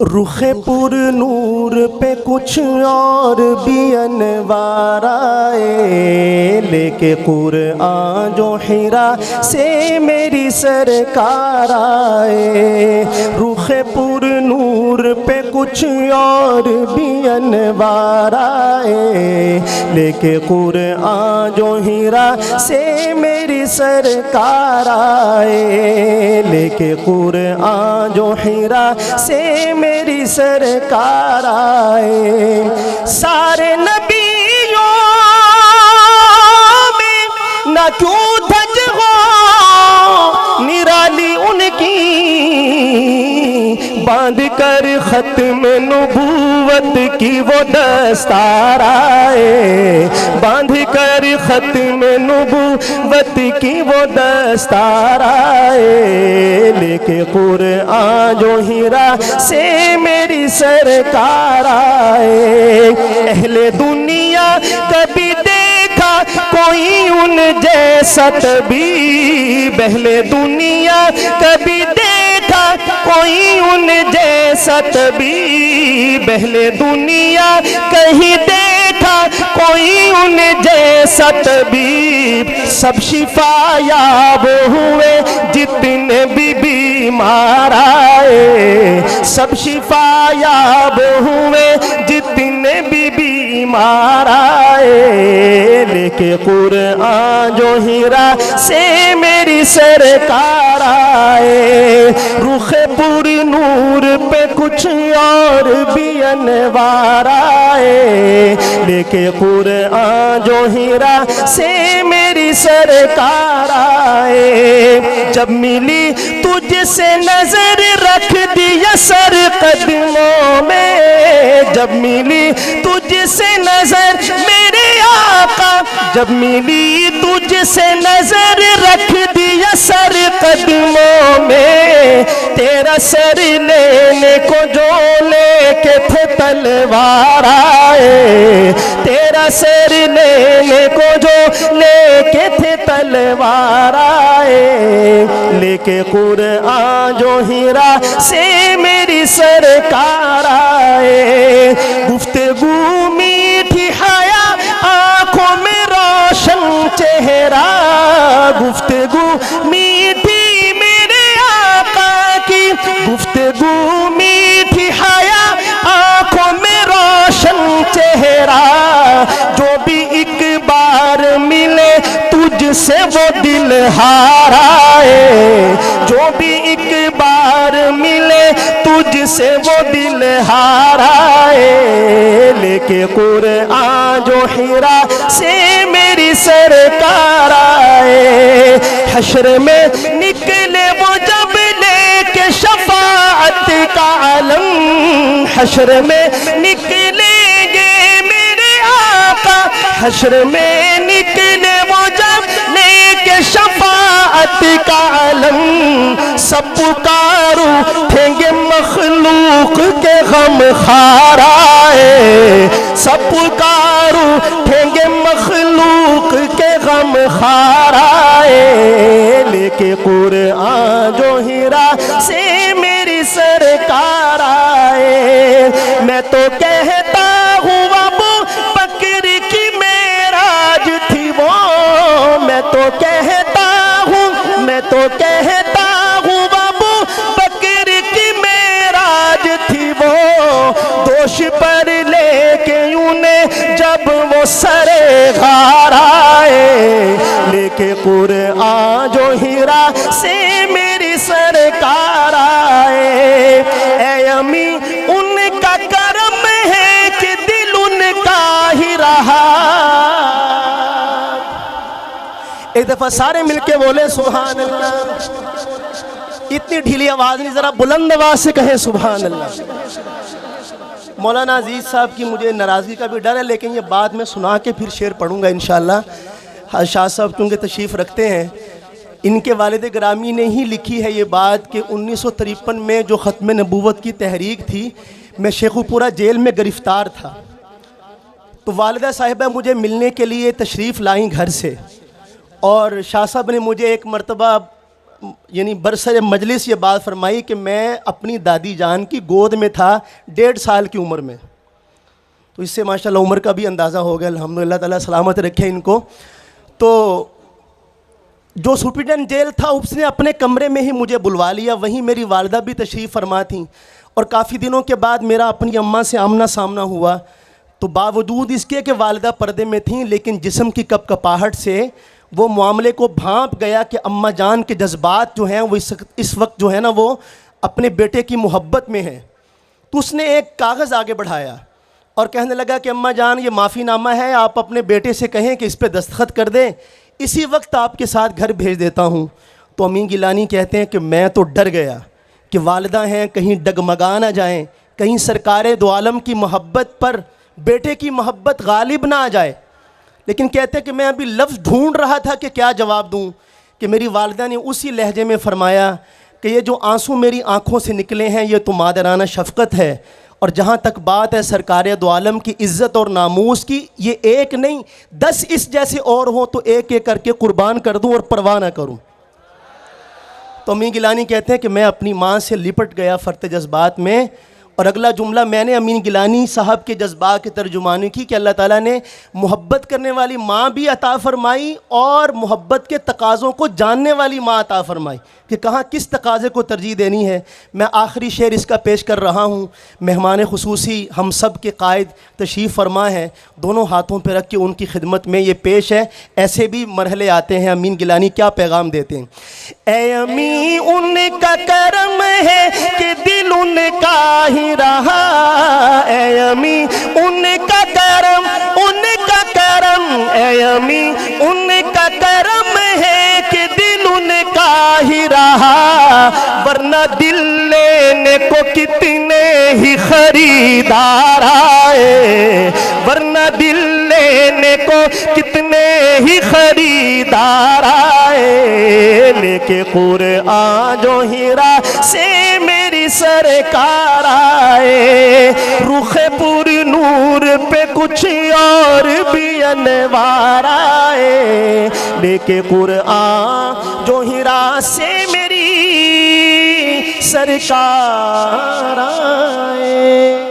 رخ پر نور پہ کچھ اور بھی انوار آئے، لے کے قرآن جو حرا سے میری سرکار آئے۔ رخ پر نور پہ کچھ اور بھی انوار آئے، لے کے قرآن جو حرا سے میری سرکار آئے، لے کے قرآن جو حرا سے میری سرکار آئے۔ سارے نبیوں میں نہ کیوں دھج ہو نرالی ان کی، باندھ کر ختم نبوت کی وہ دستار آئے، باندھ کر ختم نبوت کی وہ دستار آئے، لے کے قرآن جو حرا سے میری سرکار آئے۔ اہل دنیا کبھی دیکھا کوئی ان جیسا طبیب، اہل دنیا کبھی دیکھا کوئی ان جیسا طبیب، اہل دنیا کہیں دیکھا کوئی ان جیسا طبیب۔ سب شفا یاب ہوئے جتنے بھی بیمار آئے، سب شفا یاب ہوئے جتنے بھی بیمار آئے، لے کے قرآن جو حرا سے میری سرکار آئے۔ رخ پر نور پہ کچھ اور بھی انوار آئے، لے کے قرآن جو حرا سے میری سرکار آئے۔ جب ملی تجھ سے نظر رکھ دیا سر قدموں میں، جب ملی تجھ سے نظر میرے آقا، جب ملی تجھ سے نظر رکھ دیا سر قدموں میں، تیرا سر لینے کو جو لے کے تھے تلوار آئے، تیرا سر لینے کو جو لے کے تھے تلوار آئے، لے کے قرآن جو حرا سے میری سرکار آئے۔ گفتگو میٹھی حیا آنکھوں میں روشن چہرہ، گفتگو میٹھی میرے آقا کی، گفتگو میٹھی حیا آنکھوں میں روشن چہرہ، جو بھی ایک بار ملے تجھ سے وہ دل ہار آئے، جو بھی ایک بار ملے تجھ سے وہ دل ہار آئے، لے کے قرآن جو حرا سے میری سرکار آئے۔ حشر میں نکلے وہ جب لے کے شفاعت کا علم، حشر میں نکلیں گے میرے آقا، حشر میں نکلے وہ جب لے کے شفاعت کا علم، سب پکارو اٹھیں گے مخلوق کے غم خار آئے، سب پکارو اٹھیں گے مخلوق کے غم خار آئے، لے کے قرآن جو حرا سے میری سرکار آئے۔ میں تو کہتا ہوں ابو بکر کی معراج تھی وہ، میں تو کہتا ہوں، میں تو کہتا ہوں ابو بکر کی معراج تھی وہ، دوش پر لے کے انہیں جب وہ سر غار آئے، لے کے قرآن جو حرا سے میری سرکار آئے۔ اے امی ان کا کرم ہے کہ دل ان کا ہی رہا۔ ایک دفعہ سارے مل کے بولے سبحان اللہ، اتنی ڈھیلی آواز نہیں، ذرا بلند آواز سے کہیں سبحان اللہ۔ مولانا عزیز صاحب کی مجھے ناراضگی کا بھی ڈر ہے، لیکن یہ بعد میں سنا کے پھر شعر پڑھوں گا انشاءاللہ۔ شاہ صاحب چونکہ تشریف رکھتے ہیں، ان کے والد گرامی نے ہی لکھی ہے یہ بات کہ 1953 میں جو ختم نبوت کی تحریک تھی، میں شیخو پورہ جیل میں گرفتار تھا، تو والدہ صاحبہ مجھے ملنے کے لیے تشریف لائیں گھر سے، اور شاہ صاحب نے مجھے ایک مرتبہ یعنی برسر مجلس یہ بات فرمائی کہ میں اپنی دادی جان کی گود میں تھا 1.5 سال کی عمر میں. تو اس سے ماشاءاللہ عمر کا بھی اندازہ ہو گیا. الحمدللہ تعالیٰ سلامت رکھے ان کو. تو جو سپرنٹینڈنٹ جیل تھا اس نے اپنے کمرے میں ہی مجھے بلوا لیا. وہیں میری والدہ بھی تشریف فرما تھیں. اور کافی دنوں کے بعد میرا اپنی اماں سے آمنا سامنا ہوا. تو باوجود اس کے کہ والدہ پردے میں تھیں لیکن جسم کی کپکپاہٹ سے وہ معاملے کو بھانپ گیا کہ اماں جان کے جذبات جو ہیں وہ اس وقت جو ہے نا وہ اپنے بیٹے کی محبت میں ہیں. تو اس نے ایک کاغذ آگے بڑھایا اور کہنے لگا کہ اماں جان یہ معافی نامہ ہے, آپ اپنے بیٹے سے کہیں کہ اس پہ دستخط کر دیں, اسی وقت آپ کے ساتھ گھر بھیج دیتا ہوں. تو امین گیلانی کہتے ہیں کہ میں تو ڈر گیا کہ والدہ ہیں کہیں ڈگمگا نہ جائیں, کہیں سرکار دو عالم کی محبت پر بیٹے کی محبت غالب نہ آ جائے. لیکن کہتے ہیں کہ میں ابھی لفظ ڈھونڈ رہا تھا کہ کیا جواب دوں کہ میری والدہ نے اسی لہجے میں فرمایا کہ یہ جو آنسو میری آنکھوں سے نکلے ہیں یہ تو مادرانہ شفقت ہے, اور جہاں تک بات ہے سرکار دو عالم کی عزت اور ناموس کی, یہ ایک نہیں 10 اس جیسے اور ہوں تو ایک ایک کر کے قربان کر دوں اور پرواہ نہ کروں. تو امین گیلانی کہتے ہیں کہ میں اپنی ماں سے لپٹ گیا فرط جذبات میں. اور اگلا جملہ میں نے امین گیلانی صاحب کے جذبات کی ترجمانی کی کہ اللہ تعالیٰ نے محبت کرنے والی ماں بھی عطا فرمائی اور محبت کے تقاضوں کو جاننے والی ماں عطا فرمائی کہ کہاں کس تقاضے کو ترجیح دینی ہے. میں آخری شعر اس کا پیش کر رہا ہوں. مہمان خصوصی ہم سب کے قائد تشریف فرما ہیں, دونوں ہاتھوں پہ رکھ کے ان کی خدمت میں یہ پیش ہے. ایسے بھی مرحلے آتے ہیں. امین گیلانی کیا پیغام دیتے ہیں. اے امی ان کا کرم ہے کہ دل ان کا ہی رہا, اے امی ان کا کرم, ان کا کرم, اے امی ان کا کرم ہے کہ دل ان کا ہی رہا, ورنہ دل لینے کو کتنے ہی خریدار آئے, ورنہ دل لینے کو کتنے ہی خریدار آئے. لے کے قرآن جو ہیرا سے میری سرکار آئے, رخ پر نور پہ کچھ اور بھی انوار آئے. لے کے قرآن جو ہیرا سے میری سرکار آئے.